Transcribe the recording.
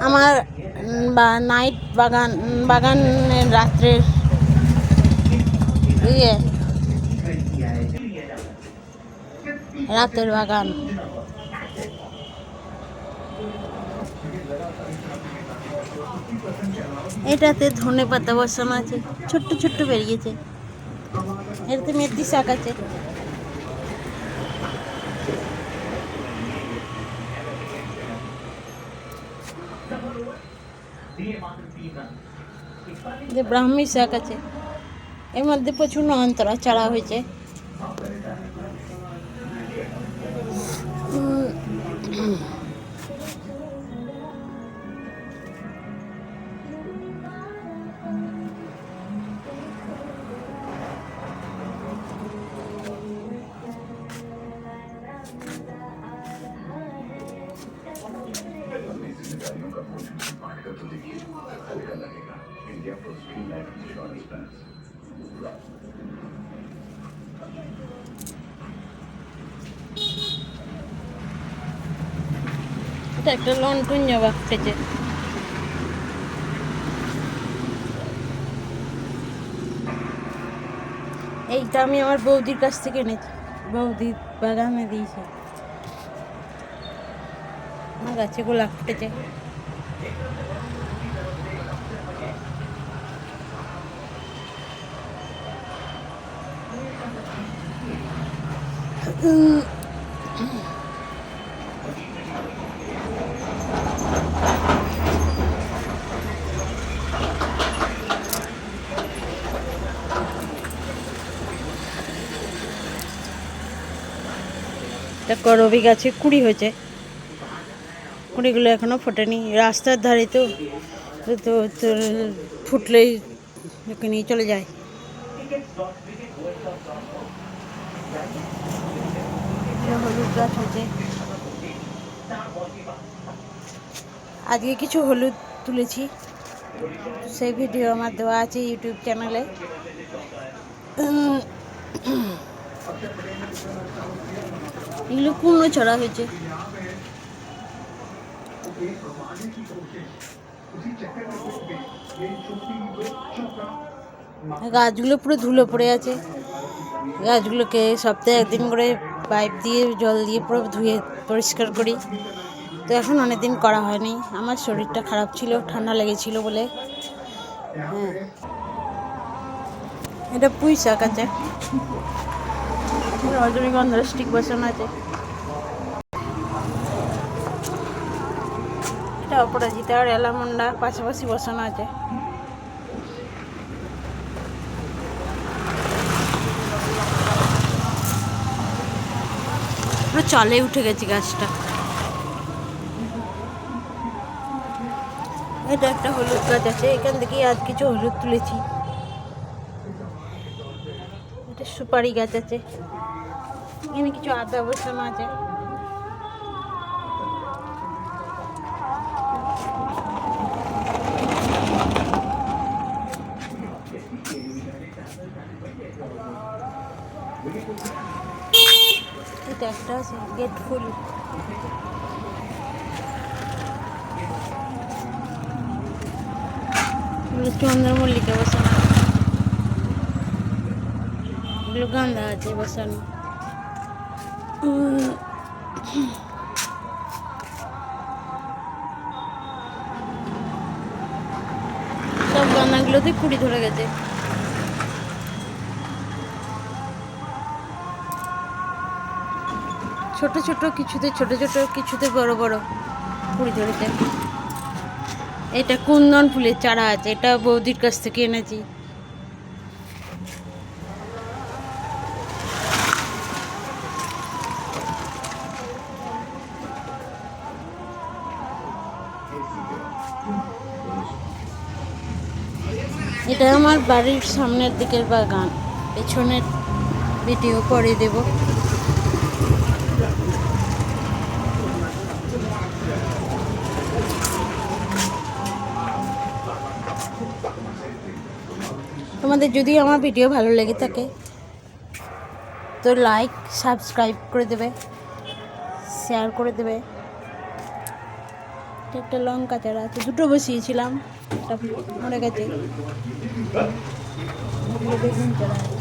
আমার নাইট বাগানের রাত্রের রাতের বাগান। এটাতে ধনে পাতা বসানো আছে, ছোট্ট ছোট্ট বেরিয়েছে। এটাতে মেথি শাক আছে। ব্রাহ্মী শাক আছে, এর মধ্যে প্রচুর নয়নতারা চারা হয়েছে। এটা একটা লন্ঠন জবা ফুটেছে। এইটা আমি আমার বৌদির কাছ থেকে এনেছি, বৌদির বাগানে দিয়েছে। আমার গাছে গোলাপ ফুটেছে। করবি গাছে কুড়ি হয়েছে, কুড়িগুলো এখনো ফোটেনি। রাস্তার ধারে তো তোর ফুটলেই ওকে নিয়ে চলে যায়। হলুদ গাছ হয়েছে। আজকে কিছু হলুদ তুলেছি, সেই ভিডিও আমার দেওয়া আছে ইউটিউব চ্যানেলে। এগুলো কুমড়ো ছড়া হয়েছে। গাছগুলো পুরো ধুলো পড়ে আছে। গাছগুলোকে সপ্তাহে একদিন করে পাইপ দিয়ে জল দিয়ে পুরো ধুয়ে পরিষ্কার করি। তো এখন অনেকদিন করা হয়নি, আমার শরীরটা খারাপ ছিল, ঠান্ডা লেগেছিল বলে। হ্যাঁ, এটা পুঁই শাক আছে, রজনীগন্ধার স্টিক বসানো আছে। এটা অপরাজিতা আর অ্যালামন্ডা পাশাপাশি বসানো আছে। পুরো চালে উঠে গেছে গাছটা। এটা একটা হলুদ গাছ আছে, এখান থেকে আজ কিছু হলুদ তুলেছি। এটা সুপারি গাছ আছে, এখানে কিছু আদা বসানো আছে। এটা একটা আছে গেট ফুল। চন্দ্রমল্লিকা বসানো, এগুলো গাঁদা আছে বসানো। সব গাঁদাগুলোতে কুড়ি ধরে গেছে। ছোট ছোট কিছুতে ছোট ছোট, কিছুতে বড় বড় কুড়ি ধরেছে। এটা কুন্দন ফুলের চারা আছে, এটা বৌদির কাছ থেকে এনেছি। এটা আমার বাড়ির সামনের দিকের বাগান, পেছনের ভিডিও পরে দেব। তোমাদের যদি আমার ভিডিও ভালো লেগে থাকে তো লাইক সাবস্ক্রাইব করে দেবে, শেয়ার করে দেবে। একটা লঙ্কা চারা আছে, দুটো বসিয়েছিলাম, একটা মরে গেছে, বেগুন চারা আছে।